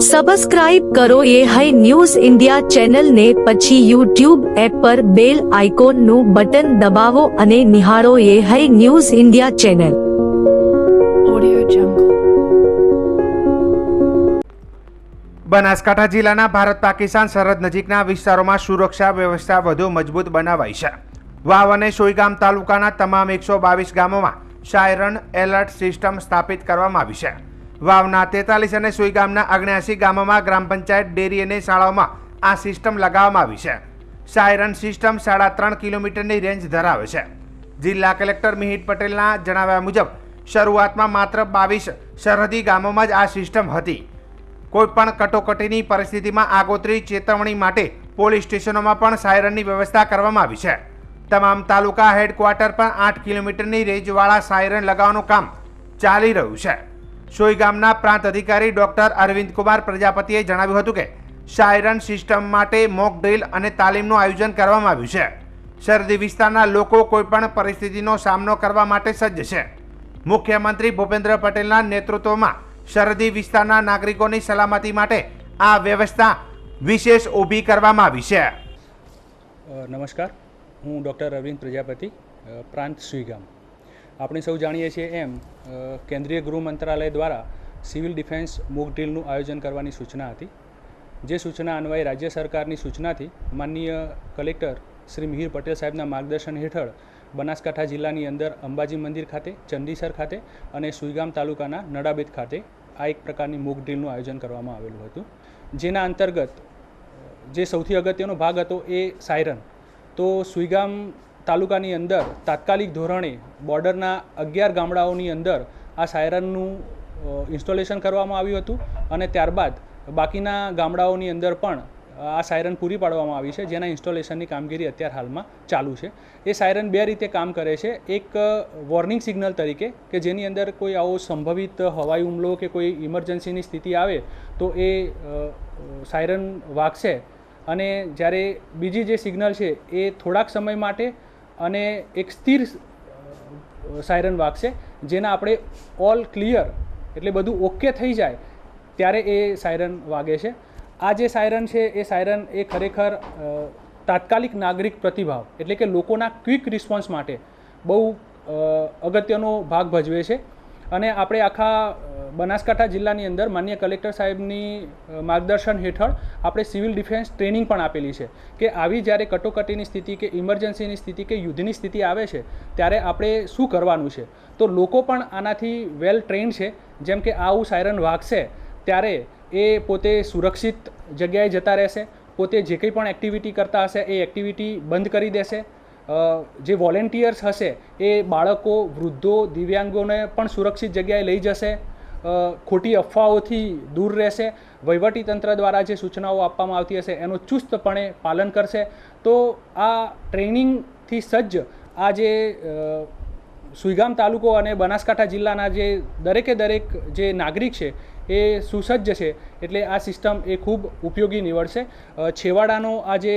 Subscribe કરો એ high news India ચેનલને, પછી યુટ્યુબ એપ પર બેલ આઇકોનનું બટન દબાવો અને નિહાળો એ high news India channel. Banaskantha જિલ્લાના ભારત પાકિસ્તાન સરહદ નજીકના વિસ્તારોમાં સુરક્ષા વ્યવસ્થા વધુ મજબૂત બનાવાઈ છે. વાવ અને સોયગામ તાલુકાના તમામ 122 ગામોમાં સાયરન એલર્ટ સિસ્ટમ સ્થાપિત કરવામાં આવી છે. વાવના 43 અને સોયગામના 79 ગામોમાં ગ્રામ પંચાયત, ડેરી અને શાળાઓમાં આ સિસ્ટમ લગાવવામાં આવી છે. સાયરન સિસ્ટમ 3.5 કિલોમીટરની રેન્જ ધરાવે છે. જિલ્લા કલેક્ટર મિહિર પટેલના જણાવ્યા મુજબ શરૂઆતમાં માત્ર 22 સરહદી ગામોમાં જ આ સિસ્ટમ હતી. કોઈપણ કટોકટીની પરિસ્થિતિમાં આગોતરી ચેતવણી માટે પોલીસ સ્ટેશનોમાં પણ સાયરનની વ્યવસ્થા કરવામાં આવી છે. તમામ તાલુકા હેડક્વાર્ટર પર 8 કિલોમીટરની રેન્જવાળા સાયરન લગાવવાનું કામ ચાલી રહ્યું છે. સોયગામના પ્રાંત અધિકારી ડોક્ટર અરવિંદ કુમાર પ્રજાપતિએ જણાવ્યું હતું કે સાયરન સિસ્ટમ માટે મોક ડ્રીલ અને તાલીમનું આયોજન કરવામાં આવ્યું છે. સરહદી વિસ્તારના લોકો કોઈપણ પરિસ્થિતિનો સામનો કરવા માટે સજ્જ છે. મુખ્યમંત્રી ભૂપેન્દ્ર પટેલના નેતૃત્વમાં સરહદી વિસ્તારના નાગરિકોની સલામતી માટે આ વ્યવસ્થા વિશેષ ઊભી કરવામાં આવી છે. નમસ્કાર, હું ડૉક્ટર અરવિંદ પ્રજાપતિ, પ્રાંત સુઈગામ. આપણે સૌ જાણીએ છીએ એમ કેન્દ્રીય ગૃહ મંત્રાલય દ્વારા સિવિલ ડિફેન્સ મોક ડ્રીલનું આયોજન કરવાની સૂચના હતી. જે સૂચના અન્વયે રાજ્ય સરકારની સૂચનાથી માનનીય કલેક્ટર શ્રી મિહિર પટેલ સાહેબના માર્ગદર્શન હેઠળ બનાસકાંઠા જિલ્લાની અંદર અંબાજી મંદિર ખાતે, ચંદીસર ખાતે અને સુઈગામ તાલુકાના નડાબેટ ખાતે આ એક પ્રકારની મોક ડ્રીલનું આયોજન કરવામાં આવેલું હતું. જેના અંતર્ગત જે સૌથી અગત્યનો ભાગ હતો એ સાયરન. તો સુઈગામ તાલુકાની અંદર તાત્કાલિક ધોરણે બોર્ડરના 11 ગામડાઓની અંદર આ સાયરનનું ઇન્સ્ટોલેશન કરવામાં આવ્યું હતું અને ત્યારબાદ બાકીના ગામડાઓની અંદર પણ આ સાયરન પૂરી પાડવામાં આવી છે, જેના ઇન્સ્ટોલેશનની કામગીરી અત્યારે હાલમાં ચાલુ છે. એ સાયરન બે રીતે કામ કરે છે. એક વોર્નિંગ સિગ્નલ તરીકે કે જેની અંદર કોઈ આવો સંભવિત હવાઈ હુમલો કે કોઈ ઇમરજન્સીની સ્થિતિ આવે તો એ સાયરન વાગશે, અને જ્યારે બીજી જે સિગ્નલ છે એ થોડાક સમય માટે અને એક સ્થિર સાયરન વાગશે, જેના આપણે ઓલ ક્લિયર એટલે બધું ઓકે થઈ જાય ત્યારે એ સાયરન વાગે છે. આ જે સાયરન છે એ સાયરન એ ખરેખર તાત્કાલિક નાગરિક પ્રતિભાવ એટલે કે લોકોના ક્વિક રિસ્પોન્સ માટે બહુ અગત્યનો ભાગ ભજવે છે. અને આપણે આખા બનાસકાંઠા જિલ્લાની અંદર માનનીય કલેક્ટર સાહેબની માર્ગદર્શન હેઠળ આપણે સિવિલ ડિફેન્સ ટ્રેનિંગ પણ આપેલી છે કે આવી જ્યારે કટોકટીની સ્થિતિ કે ઇમરજન્સીની સ્થિતિ કે યુદ્ધની સ્થિતિ આવે છે ત્યારે આપણે શું કરવાનું છે. તો લોકો પણ આનાથી વેલ ટ્રેન્ડ છે. જેમ કે આવું સાયરન વાગશે ત્યારે એ પોતે સુરક્ષિત જગ્યાએ જતા રહેશે, પોતે જે કંઈ પણ એક્ટિવિટી કરતા હશે એ એક્ટિવિટી બંધ કરી દેશે. જે વોલેન્ટિયર્સ હશે એ બાળકો, વૃદ્ધો, દિવ્યાંગોને પણ સુરક્ષિત જગ્યાએ લઈ જશે, ખોટી અફવાઓથી દૂર રહેશે, વહીવટીતંત્ર દ્વારા જે સૂચનાઓ આપવામાં આવતી હશે એનું ચુસ્તપણે પાલન કરશે. તો આ ટ્રેનિંગથી સજ્જ આ જે સુઈગામ તાલુકો અને બનાસકાંઠા જિલ્લાના જે દરેકે દરેક જે નાગરિક છે એ સુસજ્જ છે. એટલે આ સિસ્ટમ એ ખૂબ ઉપયોગી નીવડશે. છેવાડાનો આ જે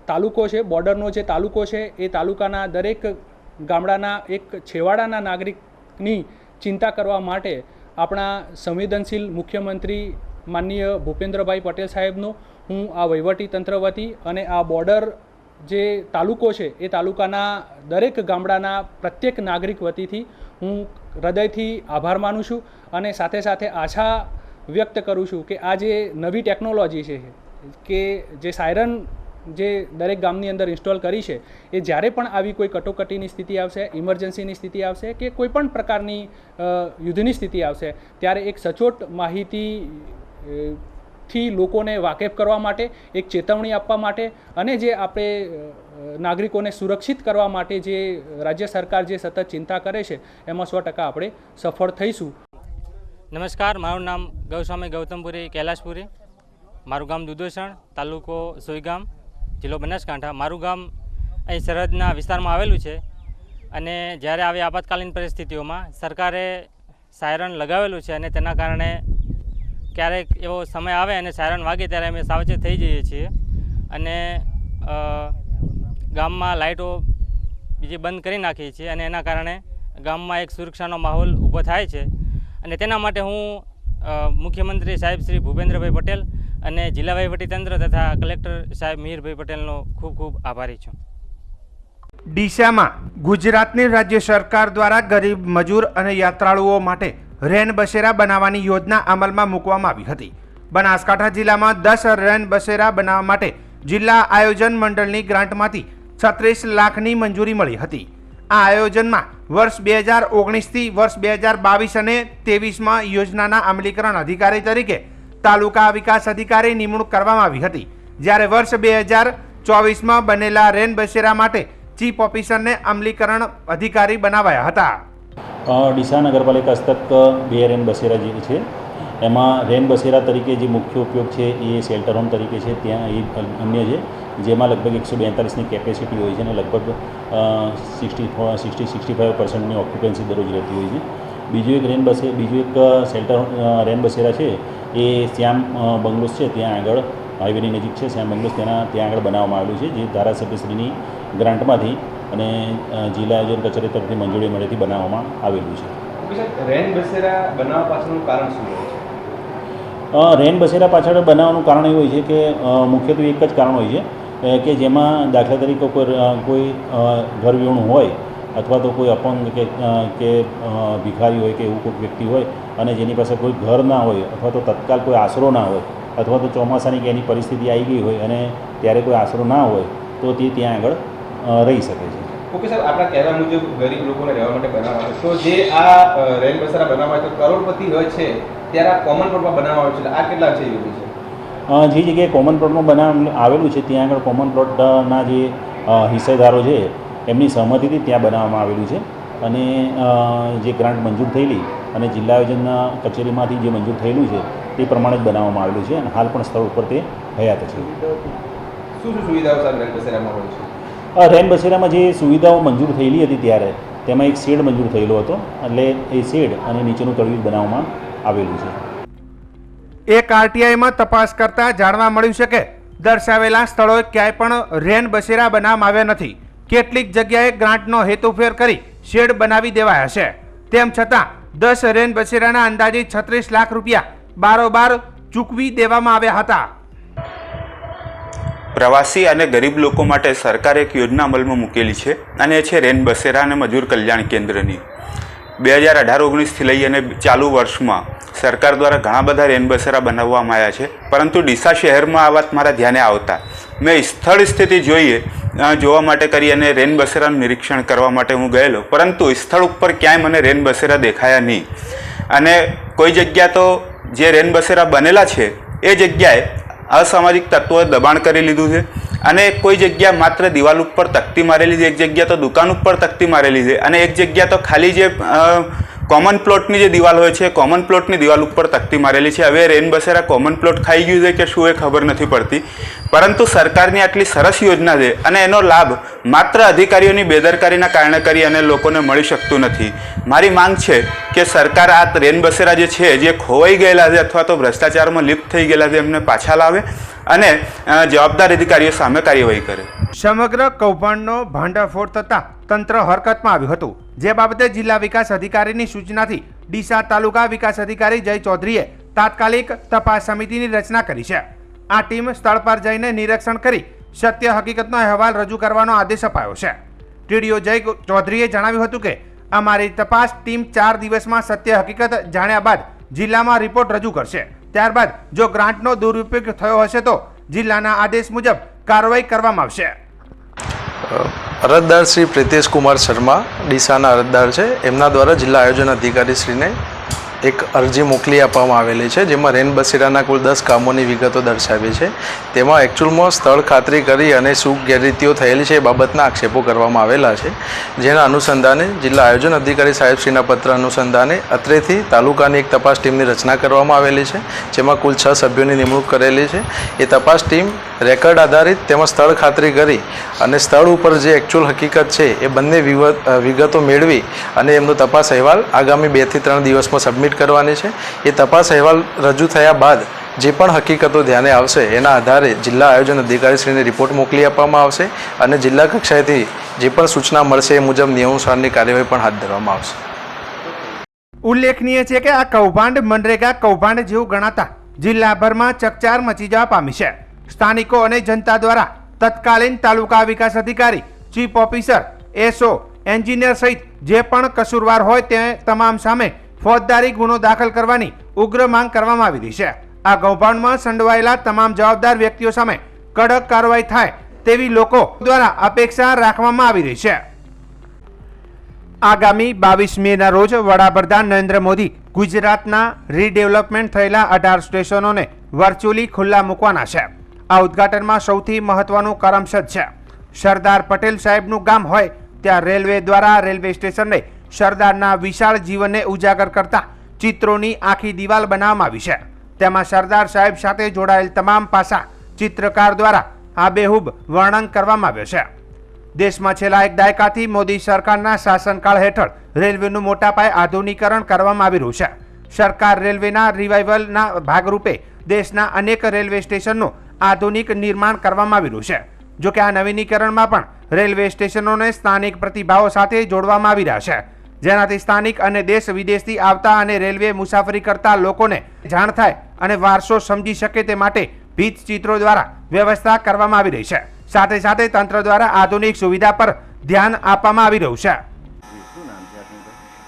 તાલુકો છે, બોર્ડરનો જે તાલુકો છે, એ તાલુકાના દરેક ગામડાના એક છેવાડાના નાગરિકની ચિંતા કરવા માટે આપણા સંવેદનશીલ મુખ્યમંત્રી માનનીય ભૂપેન્દ્રભાઈ પટેલ સાહેબનો હું આ વહીવટીતંત્ર વતી અને આ બોર્ડર જે તાલુકો છે એ તાલુકાના દરેક ગામડાના પ્રત્યેક નાગરિક વતીથી હું હૃદયથી આભાર માનું છું અને સાથે સાથે આશા વ્યક્ત કરું છું કે આ જે નવી ટેકનોલોજી છે કે જે સાયરન જે દરેક ગામની અંદર ઇન્સ્ટોલ કરી છે એ જ્યારે પણ આવી કોઈ કટોકટીની સ્થિતિ આવશે, ઇમરજન્સીની સ્થિતિ આવશે કે કોઈ પણ પ્રકારની યુદ્ધની સ્થિતિ આવશે ત્યારે એક સચોટ માહિતીથી લોકોને વાકેફ કરવા માટે, એક ચેતવણી આપવા માટે અને જે આપણે નાગરિકોને સુરક્ષિત કરવા માટે જે રાજ્ય સરકાર જે સતત ચિંતા કરે છે એમાં 100% આપણે સફળ થઈશું. નમસ્કાર, મારું નામ ગૌસ્વામી ગૌતમપુરી કૈલાશપુરી, મારું ગામ દુધોસણ, તાલુકો સોઈગામ, જિલ્લો બનાસકાંઠા. મારું ગામ અહીં સરહદના વિસ્તારમાં આવેલું છે અને જ્યારે આવી આપાતકાલીન પરિસ્થિતિઓમાં સરકારે સાયરન લગાવેલું છે અને તેના કારણે ક્યારેક એવો સમય આવે અને સાયરન વાગે ત્યારે અમે સાવચેત થઈ જઈએ છીએ અને ગામમાં લાઇટો બીજી બંધ કરી નાખીએ છીએ અને એના કારણે ગામમાં એક સુરક્ષાનો માહોલ ઊભો થાય છે. અને તેના માટે હું મુખ્યમંત્રી સાહેબ શ્રી ભૂપેન્દ્રભાઈ પટેલ અને જિલ્લા વહીવટીતંત્ર તથા કલેક્ટર સાહેબ મિહિરભાઈ પટેલનો ખૂબ ખૂબ આભારી છું. ડીસામાં ગુજરાતની રાજ્ય સરકાર દ્વારા ગરીબ મજૂર અને યાત્રાળુઓ માટે રેન બસેરા બનાવવાની યોજના અમલમાં મૂકવામાં આવી હતી. બનાસકાંઠા જિલ્લામાં 10 રેન બસેરા બનાવવા માટે જિલ્લા આયોજન મંડળની ગ્રાન્ટમાંથી 36 લાખની મંજૂરી મળી હતી. આ આયોજનમાં વર્ષ 2019 થી વર્ષ 2022 અને 23માં યોજનાના અમલીકરણ અધિકારી તરીકે તાલુકા વિકાસ અધિકારી નિમણૂક કરવામાં આવી હતી, જ્યારે વર્ષ 2024માં બનેલા રેન બસેરા માટે ચીફ ઓફિસરને અમલીકરણ અધિકારી બનાવાયા હતા. ડીસા નગરપાલિકા હસ્તક 2 રેન બસેરા જે છે એમાં રેન બસેરા તરીકે જે મુખ્ય ઉપયોગ છે એ શેલ્ટર હોમ તરીકે છે, ત્યાં એ અન્ય છે જેમાં લગભગ 142ની કેપેસિટી હોય છે અને લગભગ 60-65% ઓક્યુપન્સી દરરોજ રહેતી હોય છે. બીજું એક શેલ્ટર રેન બસેરા છે એ શ્યામ બંગલોસ છે, ત્યાં આગળ હાઈવેની નજીક છે શ્યામ બંગલોસ, ત્યાં આગળ બનાવવામાં આવેલું છે, જે ધારાસભ્યશ્રીની ગ્રાન્ટમાંથી અને જિલ્લા આયોજન કચેરી તરફથી મંજૂરી મળેથી બનાવવામાં આવેલું છે. રેન બસેરા બનાવવા પાછળનું કારણ શું હોય છે? રેન બસેરા પાછળ બનાવવાનું કારણ એવું હોય છે કે મુખ્યત્વે એક જ કારણ હોય છે કે જેમાં દાખલા તરીકે કોઈ ઘર વિહોણું હોય અથવા તો કોઈ અપંગ કે ભિખારી હોય કે એવું કોઈ વ્યક્તિ હોય અને જેની પાસે કોઈ ઘર ના હોય અથવા તો તત્કાલ કોઈ આશરો ના હોય અથવા તો ચોમાસાની કે એની પરિસ્થિતિ આવી ગઈ હોય અને ત્યારે કોઈ આશરો ના હોય તો તે ત્યાં આગળ રહી શકે છે. ઓકે સર, આપણા કહેવા મુજબ ગરીબ લોકોને રહેવા માટે બનાવવા આવે તો જે આ રેન બસેરા બનાવવા હોય તો કરોડપતિ હોય છે ત્યારે આ કોમન પ્લોટમાં બનાવવા આવે છે, આ કેટલા છે એવું છે? જે જગ્યાએ કોમન પ્લોટમાં બનાવવામાં આવેલું છે ત્યાં આગળ કોમન પ્લોટના જે હિસ્સેદારો છે એમની સહમતિથી ત્યાં બનાવવામાં આવેલું છે અને જે ગ્રાન્ટ મંજૂર થયેલી અને જિલ્લા આયોજનના કચેરીમાંથી જે મંજૂર થયેલું છે તે પ્રમાણે જ બનાવવામાં આવેલું છે અને હાલ પણ સ્થળ ઉપર તે હયાત છે. શું સુવિધાઓ સાહેબ રેન બસેરામાં હોય છે? રેન બસેરામાં જે સુવિધાઓ મંજૂર થયેલી હતી ત્યારે તેમાં એક શેડ મંજૂર થયેલો હતો, એટલે એ શેડ અને નીચેનું તળિયું બનાવવામાં આવેલું છે. એક આરટીઆઈમાં તપાસ કરતા જાણવા મળ્યું છે કે દર્શાવેલા સ્થળોએ ક્યાંય પણ રેન બસેરા બનાવવામાં આવ્યા નથી. કેટલીક જગ્યાએ ગ્રાન્ટનો હેતુફેર કરી શેડ બનાવી દેવાયા છે. તેમ છતાં 10 રેન બસેરાના અંદાજે 36 લાખ રૂપિયા બારોબાર ચૂકવી દેવામાં આવ્યા હતા. પ્રવાસી અને ગરીબ લોકો માટે સરકારે એક યોજના અમલમાં મૂકેલી છે અને એ છે રેન બસેરા અને મજૂર કલ્યાણ કેન્દ્રની. 2018-19થી લઈ અને ચાલુ વર્ષમાં સરકાર દ્વારા ઘણા બધા રેન બસેરા બનાવવામાં આવ્યા છે, પરંતુ ડીસા શહેરમાં આ વાત મારા ધ્યાને આવતા મેં સ્થળ સ્થિતિ જોવા માટે કરી અને રેન બસેરાનું નિરીક્ષણ કરવા માટે હું ગયેલો, પરંતુ સ્થળ ઉપર ક્યાંય મને રેન બસેરા દેખાયા નહીં. અને કોઈ જગ્યા તો જે રેન બસેરા બનેલા છે એ જગ્યાએ અસામાજિક તત્વોએ દબાણ કરી લીધું છે અને કોઈ જગ્યા માત્ર દિવાલ ઉપર તકતી મારેલી છે, એક જગ્યા તો દુકાન ઉપર તકતી મારેલી છે અને એક જગ્યા તો ખાલી જે કોમન પ્લોટની જે દિવાલ હોય છે કોમન પ્લોટની દિવાલ ઉપર તકતી મારેલી છે. હવે રેન બસેરા કોમન પ્લોટ ખાઈ ગયું છે કે શું એ ખબર નથી પડતી, પરંતુ સરકારની આટલી સરસ યોજના છે અને એનો લાભ માત્ર અધિકારીઓની બેદરકારીના કારણે કરી અને લોકોને મળી શકતું નથી. મારી માંગ છે કે સરકાર આ રેન બસેરા જે છે જે ખોવાઈ ગયેલા છે અથવા તો ભ્રષ્ટાચારમાં લિપ્ત થઈ ગયેલા છે એમને પાછા લાવે અને જવાબદાર અધિકારીઓ સામે કાર્યવાહી કરે. સમગ્ર કૌભાંડનો ભાંડાફોડ થતાં તંત્ર હરકતમાં આવ્યું હતું, જે બાબતે જિલ્લા વિકાસ અધિકારીની સૂચનાથી ડીસા તાલુકા વિકાસ અધિકારી જય ચૌધરીએ તાત્કાલિક તપાસ સમિતિની રચના કરી છે. આ ટીમ સ્થળ પર જઈને નિરીક્ષણ કરી સત્ય હકીકતનો અહેવાલ રજૂ કરવાનો આદેશ અપાયો છે. ટીડીઓ જય ચૌધરીએ જણાવ્યું હતું કે અમારી તપાસ ટીમ 4 દિવસમાં સત્ય હકીકત જાણ્યા બાદ જિલ્લામાં રિપોર્ટ રજૂ કરશે. ત્યારબાદ જો ગ્રાન્ટનો દુરુપયોગ થયો હશે તો જિલ્લાના આદેશ મુજબ કાર્યવાહી કરવામાં આવશે. અરજદાર શ્રી પ્રિતેશ કુમાર શર્મા ડીસાના અરજદાર છે. એમના દ્વારા જિલ્લા આયોજન અધિકારી શ્રીને એક અરજી મોકલી આપવામાં આવેલી છે, જેમાં રેન બસેરાના કુલ 10 કામોની વિગતો દર્શાવી છે. તેમાં એકચ્યુઅલમાં સ્થળ ખાતરી કરી અને શું ગેરરીતિઓ થયેલી છે એ બાબતના આક્ષેપો કરવામાં આવેલા છે. જેના અનુસંધાને જિલ્લા આયોજન અધિકારી સાહેબશ્રીના પત્ર અનુસંધાને અત્રેથી તાલુકાની એક તપાસ ટીમની રચના કરવામાં આવેલી છે, જેમાં કુલ 6 સભ્યોની નિમણૂક કરેલી છે. એ તપાસ ટીમ રેકર્ડ આધારિત તેમાં સ્થળ ખાતરી કરી અને સ્થળ ઉપર જે એકચ્યુઅલ હકીકત છે એ બંને વિગતો મેળવી અને એમનો તપાસ અહેવાલ આગામી 2 થી 3 દિવસમાં સબમિટ કરવાની છે. એ તપાસ અહેવાલ રજૂ થયા બાદ જે પણ હકીકતો ધ્યાને આવશે એના આધારે જિલ્લા આયોજન અધિકારીશ્રીને રિપોર્ટ મોકલી આપવામાં આવશે અને જિલ્લા કક્ષાએથી જે પણ સૂચના મળશે એ મુજબ નિયમાનુસારની કાર્યવાહી પણ હાથ ધરવામાં આવશે. ઉલ્લેખનીય છે કે આ કૌભાંડ મનરેગા કૌભાંડ જેવું ગણાતા જિલ્લાભરમાં ચકચાર મચી જવા પામી છે. સ્થાનિકો અને જનતા દ્વારા તત્કાલીન તાલુકા વિકાસ અધિકારી, ચીફ ઓફિસર, એસઓ, એન્જિનિયર સહિત જે પણ કસૂરવાર હોય તે તમામ સામે ફોજદારી ગુનો દાખલ કરવાની ઉગ્ર માંગ કરવામાં આવી રહી છે. આ કૌભાંડમાં સંડોવાયેલા તમામ જવાબદાર વ્યક્તિઓ સામે કડક કાર્યવાહી થાય તેવી લોકો દ્વારા અપેક્ષા રાખવામાં આવી રહી છે. આગામી 22 મેના રોજ વડાપ્રધાન નરેન્દ્ર મોદી ગુજરાતના રીડેવલપમેન્ટ થયેલા 18 સ્ટેશનોને વર્ચ્યુઅલી ખુલ્લા મૂકવાના છે. આ ઉદ્ઘાટનમાં સૌથી મહત્વનું કરમસદ છે. સરદાર પટેલ સાહેબનું ગામ હોય ત્યાં રેલવે દ્વારા રેલવે સ્ટેશનને સરદારના વિશાળ જીવનને ઉજાગર કરતા ચિત્રોની આખી દિવાલ બનાવવામાં આવી છે. તેમાં સરદાર સાહેબ સાથે જોડાયેલ તમામ પાસા ચિત્રકાર દ્વારા આબેહૂબ વર્ણન કરવામાં આવ્યો છે. દેશમાં છેલ્લા એક દાયકાથી મોદી સરકારના શાસનકાળ હેઠળ રેલવેનું મોટા પાયે આધુનિકરણ કરવામાં આવી રહ્યું છે. સરકાર રેલવેના રિવાઇવલના ભાગરૂપે દેશના અનેક રેલવે સ્ટેશનનું આધુનિક નિર્માણ કરવામાં આવી રહ્યું છે. જોકે આ નવીનીકરણમાં પણ રેલવે સ્ટેશનોને સ્થાનિક પ્રતિભાવો સાથે જોડવામાં આવી રહ્યા છે, જેનાથી સ્થાનિક અને દેશ વિદેશથી આવતા અને રેલવે મુસાફરી કરતા લોકોને જાણ થાય અને વારસો સમજી શકે તે માટે ભીત ચિત્રો દ્વારા વ્યવસ્થા કરવામાં આવી રહી છે. સાથે સાથે તંત્ર દ્વારા આધુનિક સુવિધા પર ધ્યાન આપવામાં આવી રહ્યું છે.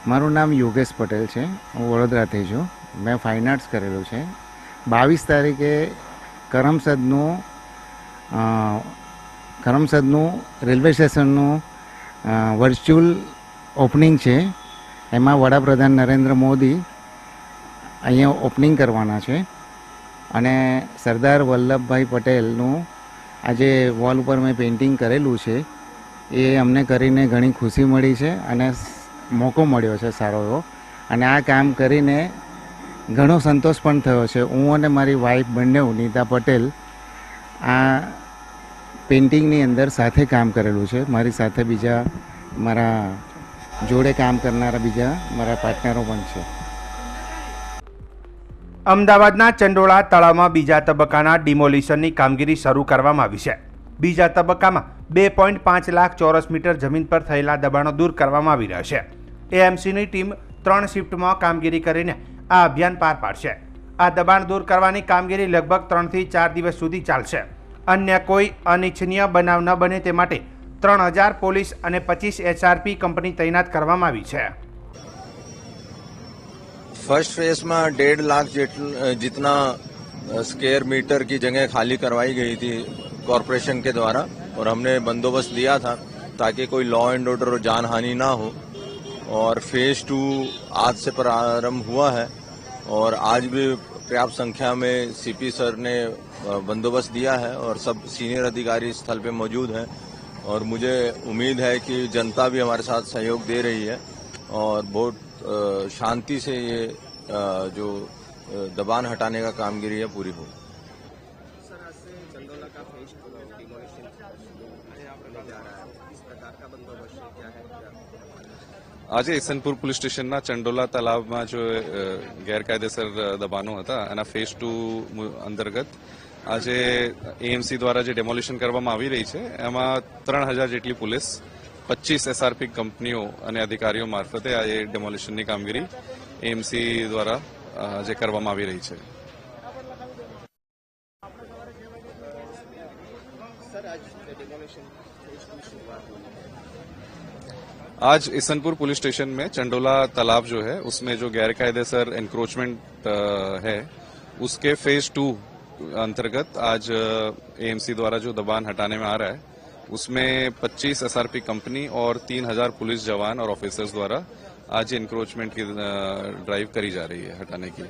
મારું નામ યોગેશ પટેલ છે. હું વડોદરાથી છું. મેં ફાઇન આર્ટ્સ કરેલું છે. 22 તારીખે કરમસદનું રેલવે સ્ટેશનનું વર્ચ્યુઅલ ઓપનિંગ છે. એમાં વડાપ્રધાન નરેન્દ્ર મોદી અહીંયા ઓપનિંગ કરવાના છે અને સરદાર વલ્લભભાઈ પટેલનું આજે વોલ ઉપર મેં પેઇન્ટિંગ કરેલું છે એ અમને કરીને ઘણી ખુશી મળી છે અને મોકો મળ્યો છે સારો એવો, અને આ કામ કરીને ઘણો સંતોષ પણ થયો છે. હું અને મારી વાઈફ બંને નીતા પટેલ આ પેઇન્ટિંગની અંદર સાથે કામ કરેલું છે. મારી સાથે બીજા મારા જોડે કામ કરનારા બીજા મારા પાર્ટનરો પણ છે. અમદાવાદના ચંડોળા તળાવમાં બીજા તબક્કાના ડિમોલિશનની કામગીરી શરૂ કરવામાં આવી છે. બીજા તબક્કામાં 2.5 લાખ ચોરસ મીટર જમીન પર થયેલા દબાણો દૂર કરવામાં આવી રહ્યા છે. એએમસીની ટીમ 3 શિફ્ટમાં કામગીરી કરીને આ અભિયાન પાર પાડશે. આ દબાણ દૂર કરવાની કામગીરી લગભગ 3 થી 4 દિવસ સુધી ચાલશે. અન્ય કોઈ અનિચ્છનીય બનાવ ન બને તે માટે 3000 પોલીસ અને 25 એસઆરપી કંપની તૈનાત કરવામાં આવી છે. फर्स्ट फेज में 1.5 लाख जितना स्क्वायर मीटर की जगह खाली करवाई गई थी कॉरपोरेशन के द्वारा, और हमने बंदोबस्त दिया था ताकि कोई लॉ एंड ऑर्डर और जान हानि ना हो. और फेज 2 आज से प्रारंभ हुआ है और आज भी पर्याप्त संख्या में सीपी सर ने बंदोबस्त दिया है और सब सीनियर अधिकारी स्थल पे मौजूद हैं. और मुझे उम्मीद है कि जनता भी हमारे साथ सहयोग दे रही है और बहुत शांति से ये जो दबान हटाने का कामगिरी है पूरी हो. આજે ઈસનપુર પોલીસ સ્ટેશનના ચંડોલા તલાવમાં જો ગેરકાયદેસર દબાણો હતા એના ફેઝ 2 અંતર્ગત આજે એએમસી દ્વારા જે ડેમોલિશન કરવામાં આવી રહી છે એમાં 3000 જેટલી પોલીસ, 25 એસઆરપી કંપનીઓ અને અધિકારીઓ મારફતે આ ડેમોલિશનની કામગીરી એએમસી દ્વારા જે કરવામાં આવી રહી છે. आज ईसनपुर पुलिस स्टेशन में चंडोला तालाब जो है उसमें जो गैरकायदेसर एनक्रोचमेंट है उसके फेज 2 अंतर्गत आज एएमसी द्वारा जो दबान हटाने में आ रहा है उसमें 25 एसआरपी कंपनी और 3000 पुलिस जवान और ऑफिसर्स द्वारा आज एनक्रोचमेंट की ड्राइव करी जा रही है हटाने की.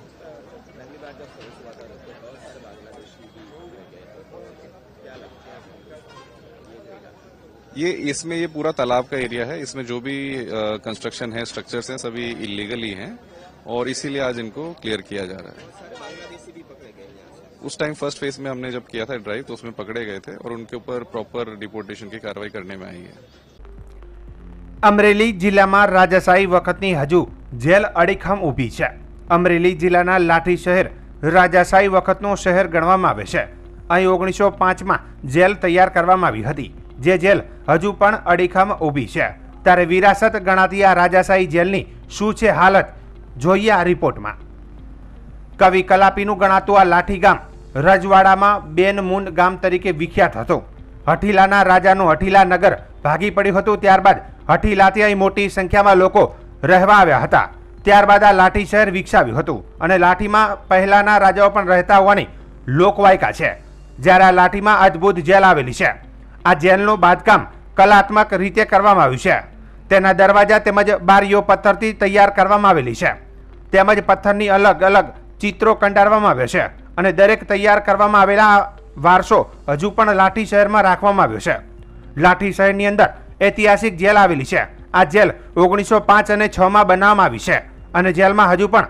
इसमें ये पूरा तालाब का एरिया है, इसमें जो भी कंस्ट्रक्शन है, स्ट्रक्चर्स हैं, सभी इलीगल ही हैं और इसीलिए आज इनको क्लियर किया जा रहा है. उस टाइम फर्स्ट फेज में हमने जब किया था ड्राइव तो उसमें पकड़े गए थे और उनके ऊपर प्रॉपर डिपोर्टेशन की कार्रवाई करने में आई है. અમરેલી જિલ્લામાં રાજાશાહી વખતની હજુ જેલ અડીખમ ઊભી છે. અમરેલી જિલ્લાના લાઠી શહેર રાજાશાહી વખતનું શહેર ગણવામાં આવે છે. અહીં 1905માં જેલ તૈયાર કરવામાં આવી હતી, જે જેલ હજુ પણ અડીખમ ઊભી છે. ત્યારે વિરાસત ગણાતી આ રાજાશાહી જેલની શું છે હાલત જોઈએ આ રિપોર્ટમાં. કવિ કલાપીનું ગણાતું આ લાઠી ગામ રજવાડામાં બેનમૂન ગામ તરીકે વિખ્યાત હતું. હઠીલાના રાજાનું હઠીલા નગર ભાગી પડ્યું હતું. ત્યારબાદ હઠીલાથી અહીં મોટી સંખ્યામાં લોકો રહેવા આવ્યા હતા. ત્યારબાદ આ લાઠી શહેર વિકસાવ્યું હતું અને લાઠીમાં પહેલાના રાજાઓ પણ રહેતા હોવાની લોકવાયકા છે. જ્યારે આ લાઠીમાં અદ્ભુત જેલ આવેલી છે. આ જેલનું બાંધકામ કલાત્મક રીતે કરવામાં આવ્યું છે. તેના દરવાજા તેમજ બારીઓ પથ્થરથી તૈયાર કરવામાં આવેલી છે. તેમજ પથ્થરની અલગ અલગ ચિત્રો કંડારવામાં આવ્યા છે અને દરેક તૈયાર કરવામાં આવેલા વારસો હજુ પણ લાઠી શહેરમાં રાખવામાં આવ્યો છે. લાઠી શહેરની અંદર ઐતિહાસિક જેલ આવેલી છે. આ જેલ 1905 અને 6માં બનાવવામાં આવી છે અને જેલમાં હજુ પણ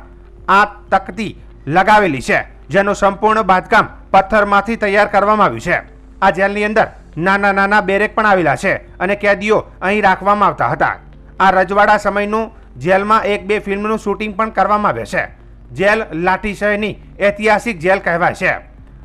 આ તકતી લગાવેલી છે, જેનું સંપૂર્ણ બાંધકામ પથ્થરમાંથી તૈયાર કરવામાં આવ્યું છે. આ જેલની અંદર નાના નાના બેરેક પણ આવેલા છે અને કેદીઓ અહીં રાખવામાં આવતા હતા. આ રજવાડા સમયનું જેલમાં 1-2 ફિલ્મનું શૂટિંગ પણ કરવામાં આવે છે. જેલ લાઠી શહેરની ઐતિહાસિક જેલ કહેવાય છે.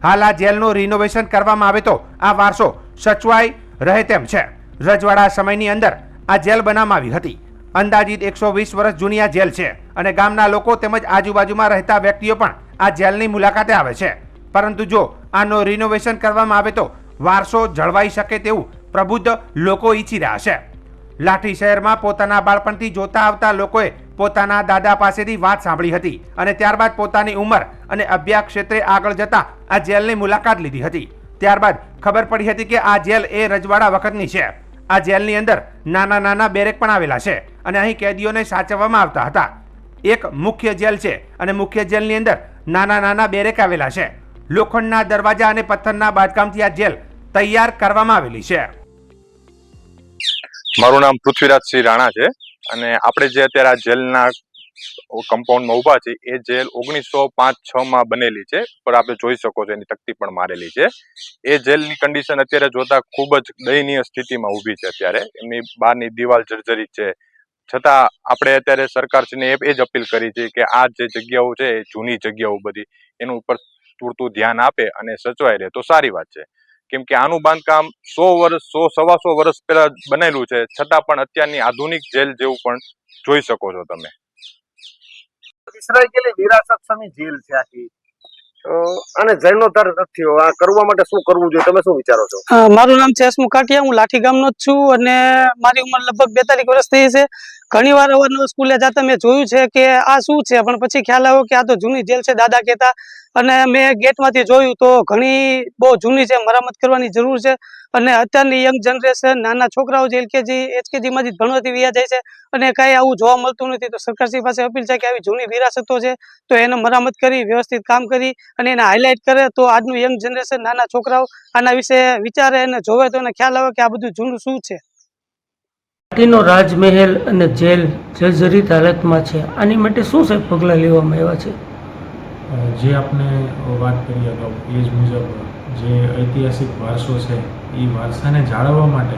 હાલ આ જેલનું રિનોવેશન કરવામાં આવે તો આ વારસો સચવાઈ રહે તેમ છે. રજવાડા સમયની અંદર આ જેલ બનાવવામાં આવી હતી. અંદાજિત 120 વર્ષ જૂની આ જેલ છે અને ગામના લોકો તેમજ આજુબાજુમાં રહેતા વ્યક્તિઓ પણ આ જેલની મુલાકાતે આવે છે. પરંતુ જો આનો રિનોવેશન કરવામાં આવે તો વારસો જળવાઈ શકે તેવું પ્રબુદ્ધ લોકો ઈચ્છી રહ્યા છે. લાઠી શહેરમાં પોતાના બાળપણથી જોતા આવતા લોકોએ પોતાના દાદા પાસેથી વાત સાંભળી હતી અને ત્યારબાદ પોતાની ઉંમર અને અભ્યાસ ક્ષેત્રે આગળ જતા આ જેલની મુલાકાત લીધી હતી. ત્યારબાદ ખબર પડી હતી કે આ જેલ એ રજવાડા વખતની છે. આ જેલની અંદર નાના નાના બેરેક પણ આવેલા છે અને અહીં કેદીઓને સાચવવામાં આવતા હતા. એક મુખ્ય જેલ છે અને મુખ્ય જેલની અંદર નાના નાના બેરેક આવેલા છે. લોખંડના દરવાજા અને પથ્થરના બાંધકામથી આ જેલ તૈયાર કરવામાં આવેલી છે. મારું નામ પૃથ્વીરાજસિંહ રાણા છે અને આપણે જે અત્યારે આ જેલના કમ્પાઉન્ડમાં ઊભા છે એ જેલ 1905-6માં બનેલી છે. પર આપણે જોઈ શકો છો એની તકતી પણ મારેલી છે. એ જેલની કન્ડિશન અત્યારે જોતા ખૂબ જ દયનીય સ્થિતિમાં ઊભી છે. અત્યારે એમની બહારની દિવાલ જર્જરિત છે. છતાં આપણે અત્યારે સરકારશ્રીને એ જ અપીલ કરી છે કે આ જે જગ્યાઓ છે એ જૂની જગ્યાઓ બધી એનું ઉપર પૂરતું ધ્યાન આપે અને સચવાઈ રહે તો સારી વાત છે. કેમ કે આનું બાંધકામ 100-125 વર્ષ પહેલા બનેલું છે, છતાં પણ અત્યારની આધુનિક જેલ જેવું પણ જોઈ શકો છો તમે. વિસરાઈ ગયેલી વિરાસત સામી જેલ છે આખી અને જીર્ણોદ્ધાર નથી. આ કરવા માટે શું કરવું જોઈએ, તમે શું વિચારો છો? મારું નામ છે હસમુખ કાટિયા. હું લાઠી ગામનો જ છું અને મારી ઉંમર લગભગ 42 વર્ષ થઈ છે. ઘણી વાર અવારનવાર સ્કૂલે જતા મેં જોયું છે કે આ શું છે, પણ પછી ખ્યાલ આવ્યો કે આ તો જૂની જેલ છે, દાદા કહેતા. અને મેં ગેટમાંથી જોયું તો ઘણી બહુ જૂની છે, મરામત કરવાની જરૂર છે. અને અત્યારની યંગ જનરેશન, નાના છોકરાઓ જે LKG HKG માંથી ભણવાથી વ્યા જાય છે અને કાંઈ આવું જોવા મળતું નથી. તો સરકારશ્રી પાસે અપીલ છે કે આવી જૂની વિરાસતો છે તો એને મરામત કરી, વ્યવસ્થિત કામ કરી અને એને હાઇલાઇટ કરે તો આજનું યંગ જનરેશન, નાના છોકરાઓ આના વિશે વિચારે અને જોવે તો એને ખ્યાલ આવે કે આ બધું જૂનું શું છે. લાઠીનો રાજમહેલ અને જેલ જર્જરિત હાલતમાં છે. આની માટે શું સાહેબ પગલાં લેવામાં આવ્યા છે? જે આપણે વાત કરી અગાઉ એ જ મુજબ જે ઐતિહાસિક વારસો છે એ વારસાને જાળવવા માટે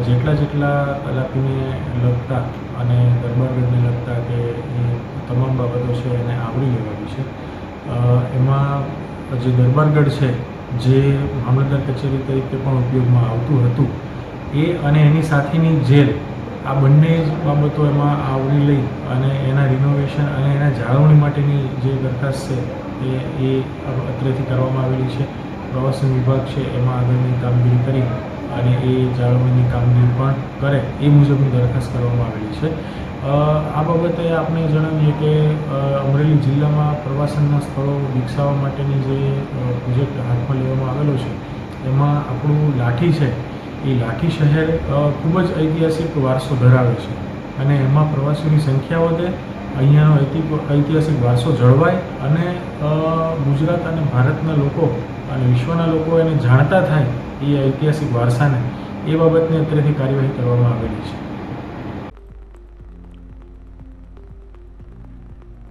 જેટલા કલાપીને લગતા અને દરબારગઢને લગતા કે એ તમામ બાબતો છે એને આવરી લેવાની છે. એમાં જે દરબારગઢ છે જે મામલતદાર કચેરી તરીકે પણ ઉપયોગમાં આવતું હતું એ અને એની સાથેની જેલ, આ બંને જ બાબતો એમાં આવરી લઈ અને એના રિનોવેશન અને એના જાળવણી માટેની જે દરખાસ્ત છે એ અત્રેથી કરવામાં આવેલી છે. પ્રવાસન વિભાગ છે એમાં આગળની કામગીરી કરી અને એ જાળવણીની કામગીરી પણ કરે એ મુજબની દરખાસ્ત કરવામાં આવેલી છે. આ બાબતે આપણે જણાવીએ કે અમરેલી જિલ્લામાં પ્રવાસનના સ્થળો વિકસાવવા માટેની જે પ્રોજેક્ટ હાથમાં લેવામાં આવેલો છે એમાં આપણું લાઠી છે એ લાઠી શહેર ખૂબ જ ઐતિહાસિક વારસો ધરાવે છે અને એમાં પ્રવાસીઓની સંખ્યા વધે, અહીંયાનો ઐતિહાસિક વારસો જળવાય અને ગુજરાત અને ભારતના લોકો અને વિશ્વના લોકો એને જાણતા થાય એ ઐતિહાસિક વારસાને, એ બાબતની અત્યારેથી કાર્યવાહી કરવામાં આવેલી છે.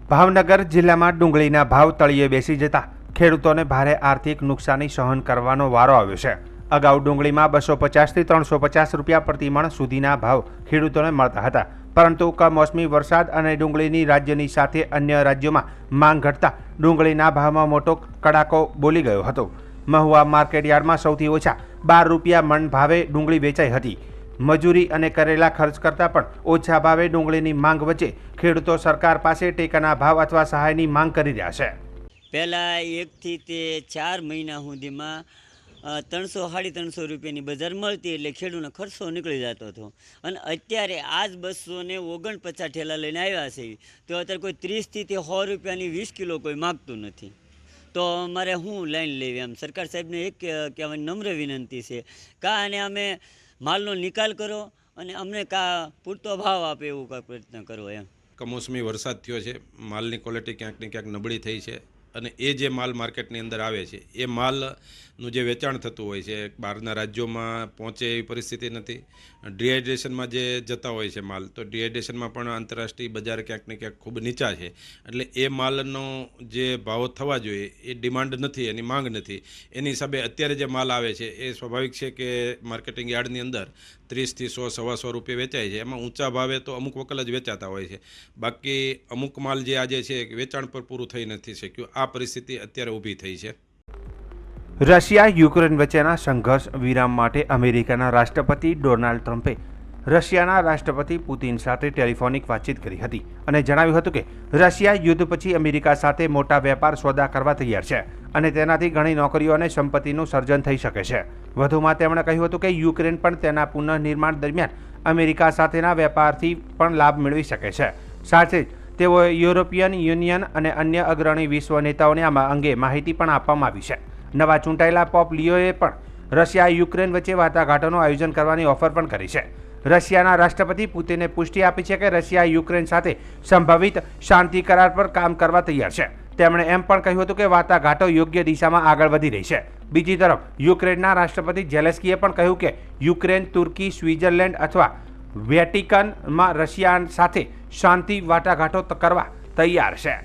ભાવનગર જિલ્લામાં ડુંગળીના ભાવ તળિયે બેસી જતા ખેડૂતોને ભારે આર્થિક નુકસાની સહન કરવાનો વારો આવ્યો છે. અગાઉ ડુંગળીમાં 250 થી 350 રૂપિયા પ્રતિ મણ સુધીના ભાવ ખેડૂતોને મળતા હતા, પરંતુ કમોસમી વરસાદ અને ડુંગળીની રાજ્યની સાથે અન્ય રાજ્યોમાં માંગ ઘટતા ડુંગળીના ભાવમાં મોટો કડાકો બોલી ગયો હતો. મહુવા માર્કેટયાર્ડમાં સૌથી ઓછા 12 રૂપિયા મણ ભાવે ડુંગળી વેચાઈ હતી, મજૂરી અને કરેલા ખર્ચ કરતાં પણ ઓછા ભાવે ડુંગળીની માંગ વચ્ચે ખેડૂતો સરકાર પાસે ટેકાના ભાવ અથવા સહાયની માંગ કરી રહ્યા છે. પહેલાં 1 થી તે 4 મહિના સુધીમાં 300-350 રૂપિયાની બજાર મળતી, એટલે ખેડૂતનો ખર્ચો નીકળી જતો હતો. અને અત્યારે આજ 249 ઠેલા લઈને આવ્યા છે, તો અત્યારે કોઈ 30 થી 100 રૂપિયાની 20 કિલો કોઈ માગતું નથી. તો અમારે શું લાઈન લેવી? એમ સરકાર સાહેબને એક કહેવાની નમ્ર વિનંતી છે, અને અમે માલનો નિકાલ કરો અને અમને પૂરતો ભાવ આપે એવું કાંઈ પ્રયત્ન કરો. એમ કમોસમી વરસાદ થયો છે, માલની ક્વોલિટી ક્યાંક ને ક્યાંક નબળી થઈ છે, અને એ જે માલ માર્કેટની અંદર આવે છે એ માલનું જે વેચાણ થતું હોય છે બહારના રાજ્યોમાં પહોંચે એવી પરિસ્થિતિ નથી. ડિહાઇડ્રેશનમાં જે જતા હોય છે માલ, તો ડિહાઇડ્રેશનમાં પણ આંતરરાષ્ટ્રીય બજાર ક્યાંક ને ક્યાંક ખૂબ નીચા છે, એટલે એ માલનો જે ભાવ થવા જોઈએ એ ડિમાન્ડ નથી, એની માંગ નથી. એની હિસાબે અત્યારે જે માલ આવે છે એ સ્વાભાવિક છે કે માર્કેટિંગ યાર્ડની અંદર 30 થી 100-125 રૂપિયા વેચાય છે. એમાં ઊંચા ભાવે તો અમુક વકલ જ વેચાતા હોય છે, બાકી અમુક માલ જે આજે છે વેચાણ પર પૂરું થઈ નથી શક્યું. આ પરિસ્થિતિ અત્યારે ઊભી થઈ છે. રશિયા યુક્રેન વચ્ચેના સંઘર્ષ વિરામ માટે અમેરિકાના રાષ્ટ્રપતિ ડોનાલ્ડ ટ્રમ્પે રશિયાના રાષ્ટ્રપતિ પુતિન સાથે ટેલિફોનિક વાતચીત કરી હતી અને જણાવ્યું હતું કે રશિયા યુદ્ધ પછી અમેરિકા સાથે મોટા વેપાર સોદા કરવા તૈયાર છે અને તેનાથી ઘણી નોકરીઓ અને સંપત્તિનું સર્જન થઈ શકે છે. વધુમાં તેમણે કહ્યું હતું કે યુક્રેન પણ તેના પુનઃનિર્માણ દરમિયાન અમેરિકા સાથેના વેપારથી પણ લાભ મેળવી શકે છે. સાથે જ તેઓએ યુરોપિયન યુનિયન અને અન્ય અગ્રણી વિશ્વ નેતાઓને આ અંગે માહિતી પણ આપવામાં આવી છે. નવા ચૂંટાયેલા પોપ લિયોએ પણ રશિયા યુક્રેન વચ્ચે વાટાઘાટોનું આયોજન કરવાની ઓફર પણ કરી છે. રશિયાના રાષ્ટ્રપતિ પુતિને પુષ્ટિ આપી છે કે રશિયા યુક્રેન સાથે સંભવિત શાંતિ કરાર પર કામ કરવા તૈયાર છે. તેમણે એમ પણ કહ્યું હતું કે વાટાઘાટો યોગ્ય દિશામાં આગળ વધી રહી છે. બીજી તરફ યુક્રેનના રાષ્ટ્રપતિ ઝેલેન્સ્કીએ પણ કહ્યું કે યુક્રેન, તુર્કી, સ્વિટ્ઝરલેન્ડ અથવા વેટિકનમાં રશિયા સાથે શાંતિ વાટાઘાટો કરવા તૈયાર છે.